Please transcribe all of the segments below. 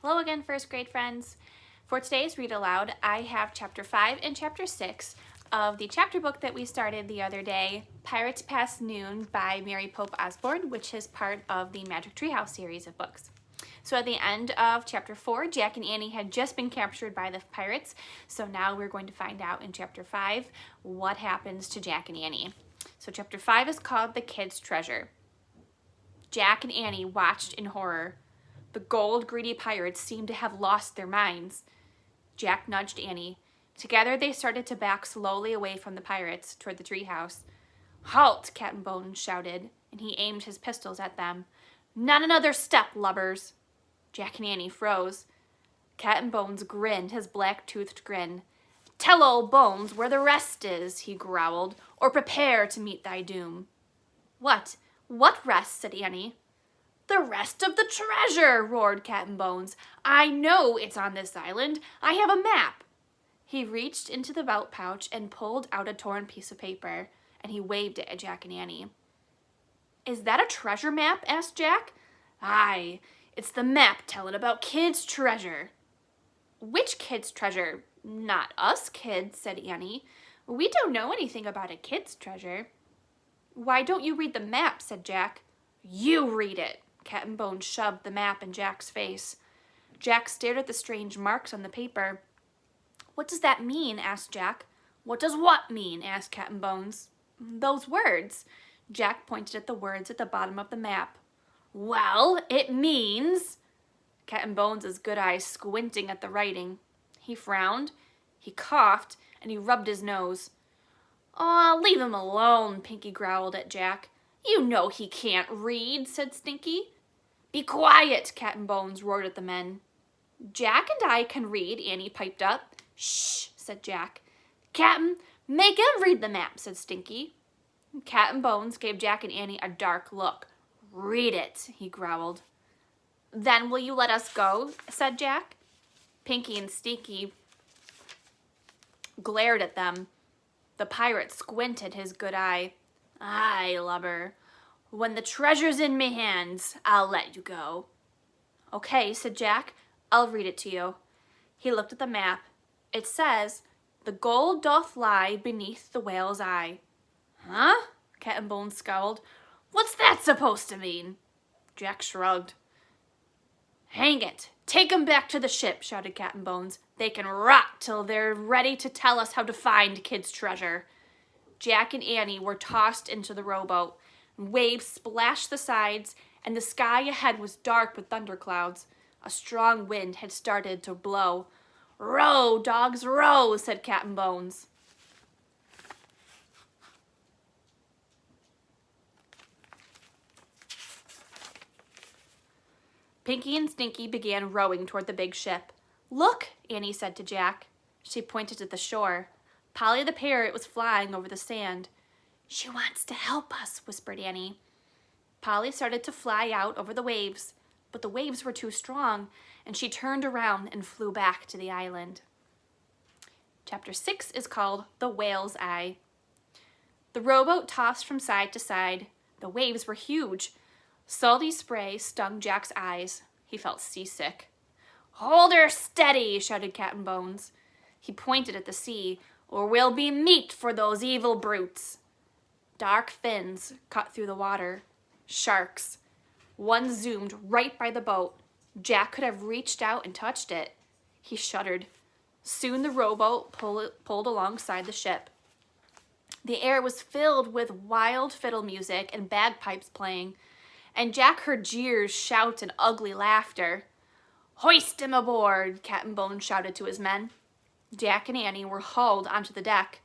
Hello again, first grade friends. For today's read aloud, I have chapter 5 and chapter 6 of the chapter book that we started the other day, Pirates Past Noon by Mary Pope Osborne, which is part of the Magic Treehouse series of books. So at the end of chapter 4, Jack and Annie had just been captured by the pirates, so now we're going to find out in chapter 5 what happens to Jack and Annie. So chapter 5 is called The Kid's Treasure. Jack and Annie watched in horror. The gold-greedy pirates seemed to have lost their minds. Jack nudged Annie. Together they started to back slowly away from the pirates toward the treehouse. "Halt!" Captain Bones shouted, and he aimed his pistols at them. "Not another step, lubbers!" Jack and Annie froze. Captain Bones grinned his black-toothed grin. "Tell old Bones where the rest is," he growled, "or prepare to meet thy doom." What rest?" said Annie. "The rest of the treasure," roared Captain Bones. "I know it's on this island. I have a map." He reached into the belt pouch and pulled out a torn piece of paper, and he waved it at Jack and Annie. "Is that a treasure map?" asked Jack. "Aye, it's the map telling about Kid's treasure." "Which kid's treasure?" "Not us kids," said Annie. "We don't know anything about a kid's treasure." "Why don't you read the map?" said Jack. "You read it." Captain Bones shoved the map in Jack's face. Jack stared at the strange marks on the paper. "What does that mean?" asked Jack. "What does what mean?" asked Captain Bones. "Those words." Jack pointed at the words at the bottom of the map. "Well, it means..." Captain Bones' good eyes squinting at the writing. He frowned, he coughed, and he rubbed his nose. "Aw, leave him alone," Pinky growled at Jack. "You know he can't read," said Stinky. "Be quiet," Captain Bones roared at the men. "Jack and I can read," Annie piped up. "Shh," said Jack. "Captain, make him read the map," said Stinky. Captain Bones gave Jack and Annie a dark look. "Read it," he growled. "Then will you let us go?" said Jack. Pinky and Stinky glared at them. The pirate squinted his good eye. "Aye, lubber. When the treasure's in me hands, I'll let you go." "Okay," said Jack. "I'll read it to you." He looked at the map. It says, "The gold doth lie beneath the whale's eye." "Huh?" Captain Bones scowled. "What's that supposed to mean?" Jack shrugged. "Hang it! Take 'em back to the ship," shouted Captain Bones. "They can rot till they're ready to tell us how to find Kid's treasure." Jack and Annie were tossed into the rowboat. Waves splashed the sides, and the sky ahead was dark with thunderclouds. A strong wind had started to blow. "Row, dogs, row," said Captain Bones. Pinky and Stinky began rowing toward the big ship. "Look," Annie said to Jack. She pointed to the shore. Polly the parrot was flying over the sand. "She wants to help us," whispered Annie. Polly started to fly out over the waves, but the waves were too strong, and she turned around and flew back to the island. Chapter 6 is called The Whale's Eye. The rowboat tossed from side to side. The waves were huge. Salty spray stung Jack's eyes. He felt seasick. "Hold her steady," shouted Captain Bones. He pointed at the sea. "Or we'll be meat for those evil brutes." Dark fins cut through the water. Sharks. One zoomed right by the boat. Jack could have reached out and touched it. He shuddered. Soon the rowboat pulled alongside the ship. The air was filled with wild fiddle music and bagpipes playing, and Jack heard jeers, shouts, and ugly laughter. "Hoist him aboard," Captain Bones shouted to his men. Jack and Annie were hauled onto the deck.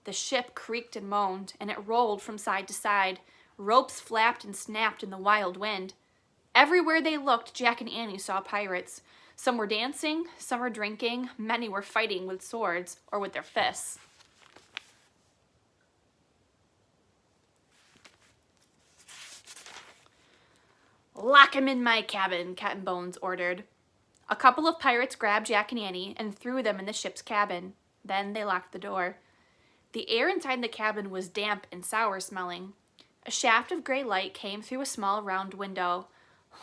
The ship creaked and moaned, and it rolled from side to side. Ropes flapped and snapped in the wild wind. Everywhere they looked, Jack and Annie saw pirates. Some were dancing, some were drinking, many were fighting with swords or with their fists. "Lock him in my cabin," Captain Bones ordered. A couple of pirates grabbed Jack and Annie and threw them in the ship's cabin. Then they locked the door. The air inside the cabin was damp and sour smelling. A shaft of gray light came through a small round window.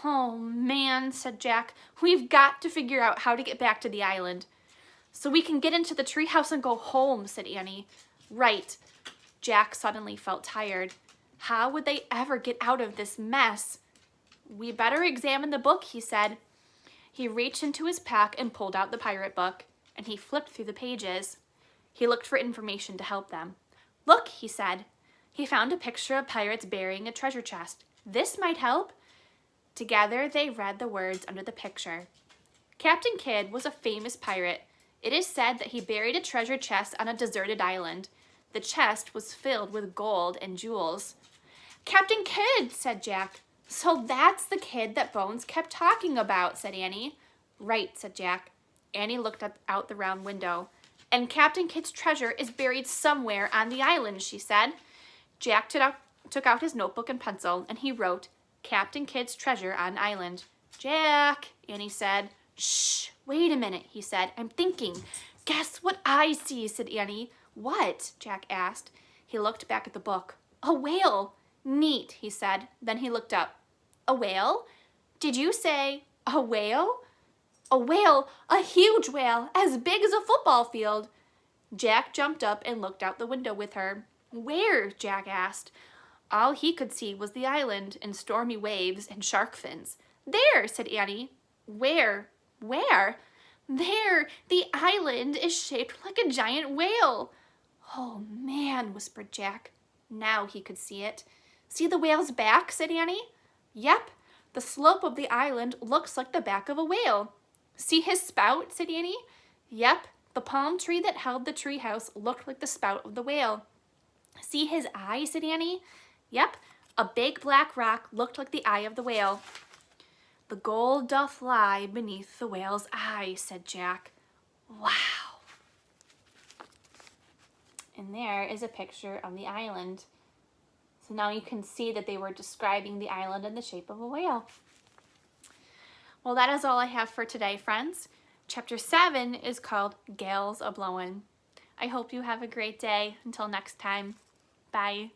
"Oh man," said Jack, "we've got to figure out how to get back to the island." "So we can get into the treehouse and go home," said Annie. "Right." Jack suddenly felt tired. How would they ever get out of this mess? "We better examine the book," he said. He reached into his pack and pulled out the pirate book, and he flipped through the pages. He looked for information to help them. "Look," he said. He found a picture of pirates burying a treasure chest. "This might help." Together they read the words under the picture. Captain Kidd was a famous pirate. It is said that he buried a treasure chest on a deserted island. The chest was filled with gold and jewels. "Captain Kidd," said Jack. "So that's the kid that Bones kept talking about," said Annie. "Right," said Jack. Annie looked out the round window. "And Captain Kidd's treasure is buried somewhere on the island," she said. Jack took out his notebook and pencil, and he wrote, "Captain Kidd's treasure on island." "Jack," Annie said. "Shh, wait a minute," he said. "I'm thinking." "Guess what I see," said Annie. "What?" Jack asked. He looked back at the book. "A whale." "Neat," he said. Then he looked up. "A whale? Did you say a whale?" "A whale, a huge whale, as big as a football field." Jack jumped up and looked out the window with her. "Where?" Jack asked. All he could see was the island and stormy waves and shark fins. "There," said Annie. "Where? Where?" "There, the island is shaped like a giant whale." "Oh man," whispered Jack. Now he could see it. "See the whale's back?" said Annie. "Yep, the slope of the island looks like the back of a whale." "See his spout?" said Annie. "Yep, the palm tree that held the treehouse looked like the spout of the whale." "See his eye?" said Annie. "Yep, a big black rock looked like the eye of the whale." "The gold doth lie beneath the whale's eye," said Jack. Wow. And there is a picture of the island. So now you can see that they were describing the island in the shape of a whale. Well, that is all I have for today, friends. Chapter 7 is called Gales A-Blowin'. I hope you have a great day. Until next time, bye.